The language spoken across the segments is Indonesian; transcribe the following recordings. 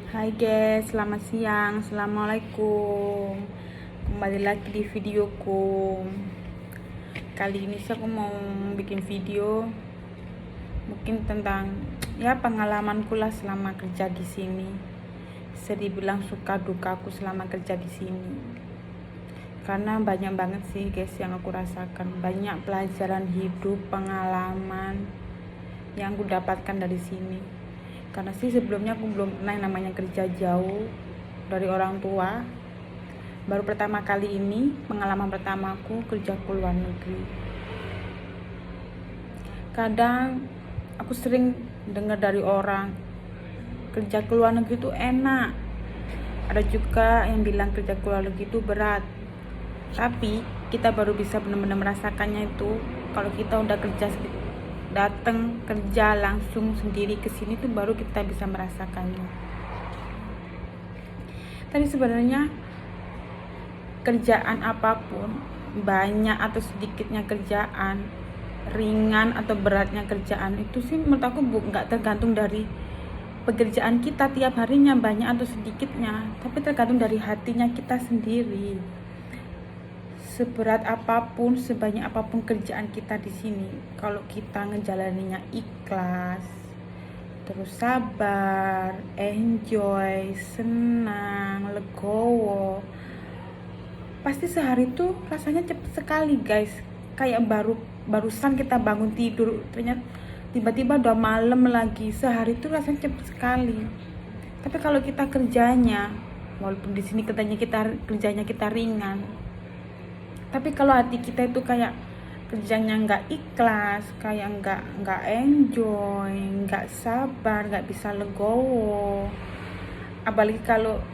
Hai guys, selamat siang. Assalamualaikum. Kembali lagi di videoku. Kali ini sih aku mau bikin video mungkin tentang pengalamanku lah selama kerja di sini. Bisa dibilang suka dukaku selama kerja di sini. Karena banyak banget sih guys yang aku rasakan. Banyak pelajaran hidup, pengalaman yang aku dapatkan dari sini. Karena sih sebelumnya aku belum pernah yang namanya kerja jauh dari orang tua. Baru pertama kali ini, pengalaman pertamaku kerja ke luar negeri. Kadang aku sering dengar dari orang, kerja ke luar negeri itu enak. Ada juga yang bilang kerja ke luar negeri itu berat. Tapi kita baru bisa benar-benar merasakannya itu kalau kita udah datang kerja langsung sendiri ke sini tuh baru kita bisa merasakannya. Tapi sebenarnya kerjaan apapun, banyak atau sedikitnya kerjaan, ringan atau beratnya kerjaan itu sih menurut aku nggak tergantung dari pekerjaan kita tiap harinya banyak atau sedikitnya, tapi tergantung dari hatinya kita sendiri. Seberat apapun, sebanyak apapun kerjaan kita di sini, kalau kita ngejalaninya ikhlas, terus sabar, enjoy, senang, legowo, pasti sehari itu rasanya cepet sekali guys. Kayak barusan kita bangun tidur, ternyata tiba-tiba udah malam lagi. Sehari itu rasanya cepet sekali. Tapi kalau kita kerjanya, walaupun di sini kerjanya kita ringan, tapi kalau hati kita itu kayak kerjanya nggak ikhlas, kayak nggak enjoy, nggak sabar, nggak bisa legowo, apalagi kalau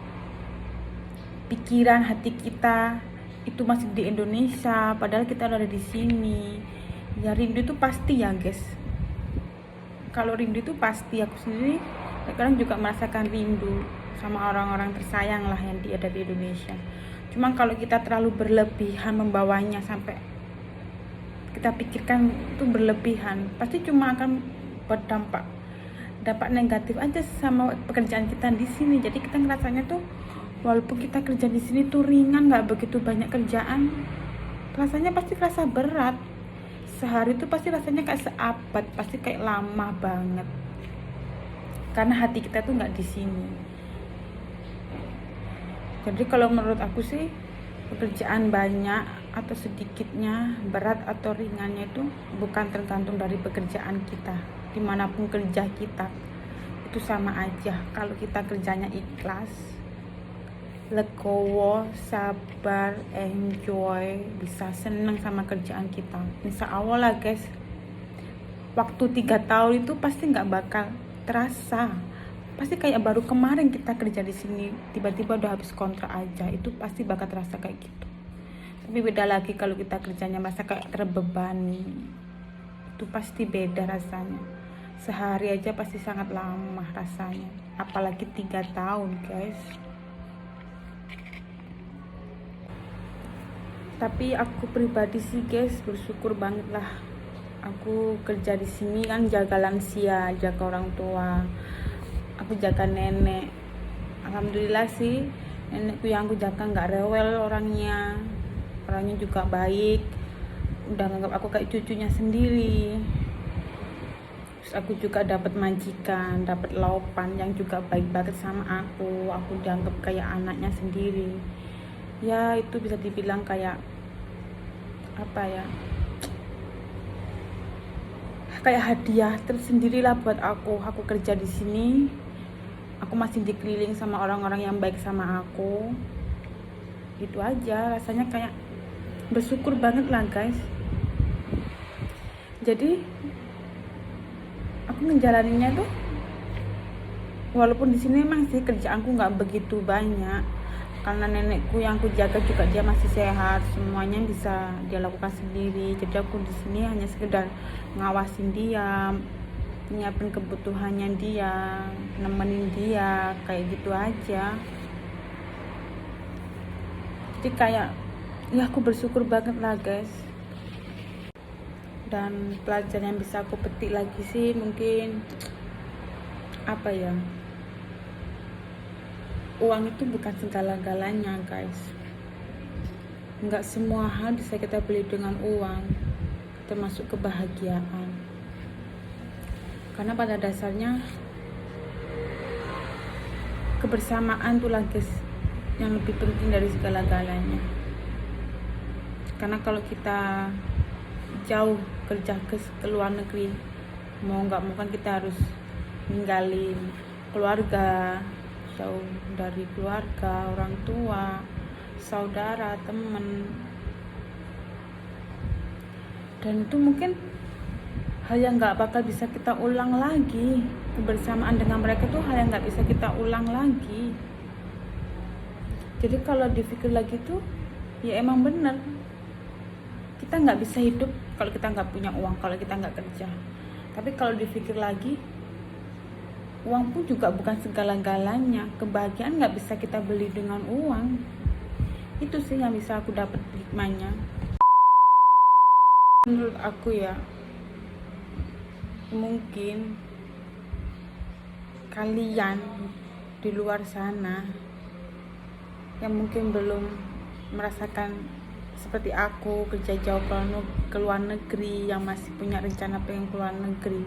pikiran hati kita itu masih di Indonesia padahal kita udah ada di sini, ya rindu itu pasti ya guys. Kalau rindu itu pasti, aku sendiri sekarang juga merasakan rindu sama orang-orang tersayang lah yang ada di Indonesia. Cuma kalau kita terlalu berlebihan membawanya sampai kita pikirkan itu berlebihan, pasti cuma akan berdampak negatif aja sama pekerjaan kita di sini. Jadi kita ngerasanya tuh walaupun kita kerja di sini tuh ringan, nggak begitu banyak kerjaan, rasanya pasti rasa berat. Sehari itu pasti rasanya kayak seabad, pasti kayak lama banget. Karena hati kita tuh nggak di sini. Jadi kalau menurut aku sih pekerjaan banyak atau sedikitnya, berat atau ringannya itu bukan tergantung dari pekerjaan kita. Dimanapun kerja kita itu sama aja. Kalau kita kerjanya ikhlas, legowo, sabar, enjoy, bisa seneng sama kerjaan kita, insya Allah lah guys, waktu 3 tahun itu pasti nggak bakal terasa. Pasti kayak baru kemarin kita kerja di sini, tiba-tiba udah habis kontrak aja, itu pasti bakal terasa kayak gitu. Tapi beda lagi kalau kita kerjanya masa kayak terbebani, itu pasti beda rasanya. Sehari aja pasti sangat lama rasanya, apalagi 3 tahun guys. Tapi aku pribadi sih guys bersyukur banget lah. Aku kerja di sini kan jaga lansia, jaga orang tua, aku jaga nenek. Alhamdulillah sih nenekku yang aku jaga nggak rewel orangnya juga baik, udah nganggap aku kayak cucunya sendiri. Terus aku juga dapat majikan, dapat laupan yang juga baik banget sama aku dianggap kayak anaknya sendiri. Ya itu bisa dibilang kayak apa ya, kayak hadiah tersendiri lah buat aku kerja di sini. Aku masih dikeliling sama orang-orang yang baik sama aku. Itu aja rasanya kayak bersyukur banget lah guys. Jadi aku ngejalaninnya tuh walaupun di sini emang sih kerjaanku nggak begitu banyak, karena nenekku yang aku jaga juga dia masih sehat, semuanya bisa dia lakukan sendiri. Jadi aku di sini hanya sekedar ngawasin dia, nyiapin kebutuhannya dia, nemenin dia, kayak gitu aja. Jadi kayak ya aku bersyukur banget lah guys. Dan pelajaran yang bisa aku petik lagi sih mungkin apa ya, uang itu bukan segala-galanya guys. Nggak semua hal bisa kita beli dengan uang, termasuk kebahagiaan. Karena pada dasarnya kebersamaan tuh guys yang lebih penting dari segala-galanya. Karena kalau kita jauh kerja ke luar negeri, mau nggak mau kan kita harus ninggalin keluarga, jauh dari keluarga, orang tua, saudara, teman. Dan itu mungkin hal yang nggak bakal bisa kita ulang lagi. Kebersamaan dengan mereka tuh hal yang nggak bisa kita ulang lagi. Jadi kalau dipikir lagi tuh ya emang bener, kita nggak bisa hidup kalau kita nggak punya uang, kalau kita nggak kerja. Tapi kalau dipikir lagi, uang pun juga bukan segala-galanya. Kebahagiaan nggak bisa kita beli dengan uang. Itu sih yang bisa aku dapat hikmahnya. Menurut aku ya, mungkin kalian di luar sana yang mungkin belum merasakan seperti aku kerja jauh ke luar negeri, yang masih punya rencana pengen ke luar negeri,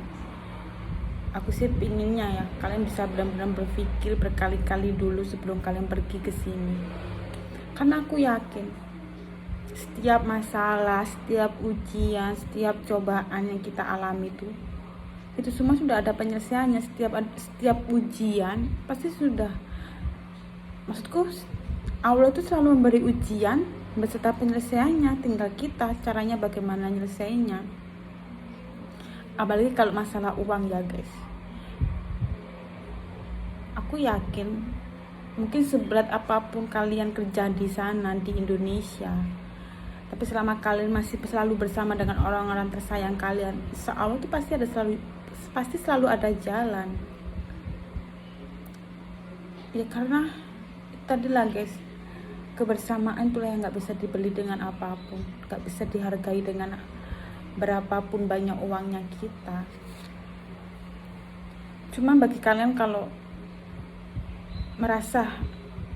aku sih pinginnya ya kalian bisa benar-benar berpikir berkali-kali dulu sebelum kalian pergi ke sini. Karena aku yakin setiap masalah, setiap ujian, setiap cobaan yang kita alami itu semua sudah ada penyelesaiannya. Setiap ujian pasti sudah, maksudku Allah itu selalu memberi ujian beserta penyelesaiannya, tinggal kita caranya bagaimana nyelesainya. Apalagi kalau masalah uang ya guys, aku yakin mungkin seberat apapun kalian kerja di sana di Indonesia, tapi selama kalian masih selalu bersama dengan orang-orang tersayang kalian, insya Allah itu pasti selalu ada jalan. Ya karena tadilah guys, kebersamaan itulah yang gak bisa dibeli dengan apapun, gak bisa dihargai dengan berapapun banyak uangnya kita. Cuma bagi kalian kalau merasa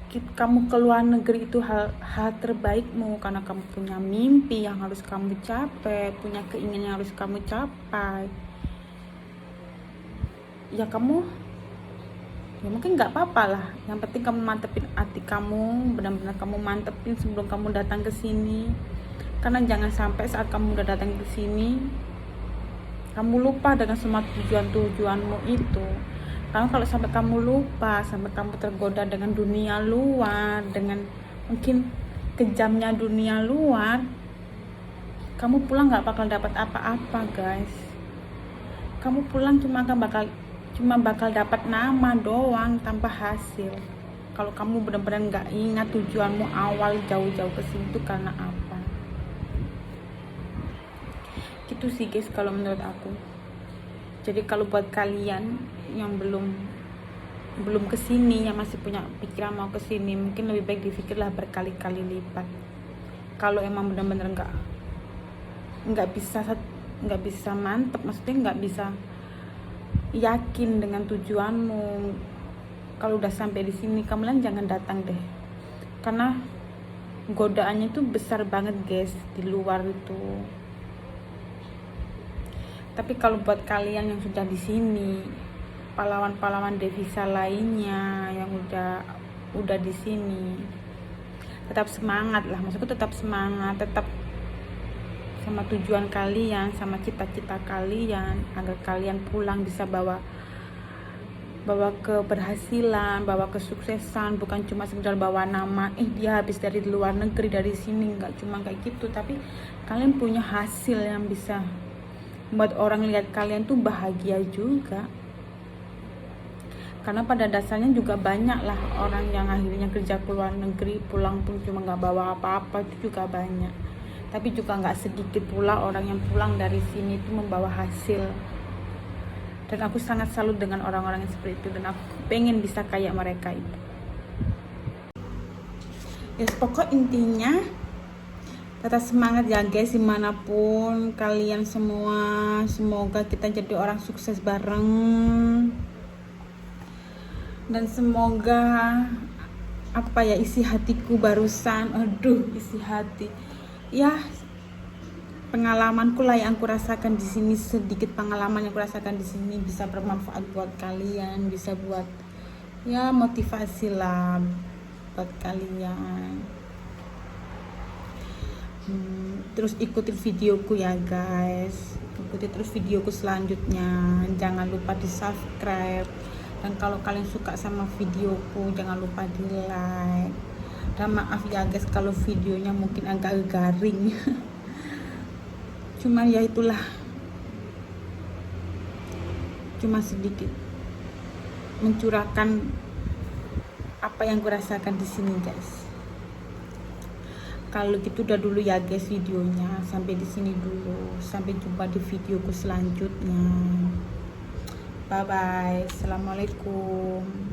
kamu ke luar negeri itu hal terbaikmu, karena kamu punya mimpi yang harus kamu capai, punya keinginan yang harus kamu capai, ya kamu ya mungkin nggak apa-apa lah. Yang penting kamu mantepin hati kamu, benar-benar kamu mantepin sebelum kamu datang ke sini. Karena jangan sampai saat kamu udah datang ke sini kamu lupa dengan semua tujuanmu itu. Karena kalau sampai kamu lupa, sampai kamu tergoda dengan dunia luar, dengan mungkin kejamnya dunia luar, kamu pulang nggak bakal dapat apa-apa guys. Kamu pulang cuma bakal dapat nama doang tanpa hasil. Kalau kamu benar-benar nggak ingat tujuanmu awal jauh-jauh ke sini itu karena apa. Gitu sih guys kalau menurut aku. Jadi kalau buat kalian yang belum kesini, yang masih punya pikiran mau kesini, mungkin lebih baik difikirlah berkali-kali lipat. Kalau emang benar-benar nggak bisa mantep, maksudnya nggak bisa yakin dengan tujuanmu, kalau udah sampai di sini kamu jangan datang deh, karena godaannya itu besar banget guys di luar itu. Tapi kalau buat kalian yang sudah di sini, pahlawan-pahlawan devisa lainnya yang udah di sini, tetap semangat lah, maksudku tetap semangat, tetap sama tujuan kalian, sama cita-cita kalian, agar kalian pulang bisa bawa keberhasilan, bawa kesuksesan, bukan cuma sekedar bawa nama dia habis dari luar negeri, dari sini, nggak cuma kayak gitu, tapi kalian punya hasil yang bisa buat orang lihat kalian tuh bahagia juga. Karena pada dasarnya juga banyak lah orang yang akhirnya kerja ke luar negeri, pulang pun cuma nggak bawa apa-apa, itu juga banyak. Tapi juga nggak sedikit pula orang yang pulang dari sini itu membawa hasil. Dan aku sangat salut dengan orang-orang yang seperti itu, dan aku pengen bisa kayak mereka itu. Ya pokok intinya tetap semangat ya guys, dimanapun kalian semua. Semoga kita jadi orang sukses bareng, dan semoga apa ya isi hatiku barusan. Aduh, isi hati ya, pengalamanku lah yang aku rasakan di sini, sedikit pengalaman yang aku rasakan di sini bisa bermanfaat buat kalian, bisa buat ya motivasi lah buat kalian. Terus ikutin videoku ya guys, ikuti terus videoku selanjutnya, jangan lupa di subscribe, dan kalau kalian suka sama videoku jangan lupa di like. Dan maaf ya guys kalau videonya mungkin agak garing cuman ya itulah, cuma sedikit mencurahkan apa yang kurasakan di sini guys. Kalau gitu udah dulu ya guys videonya, sampai di sini dulu, sampai jumpa di videoku selanjutnya. Bye bye, assalamualaikum.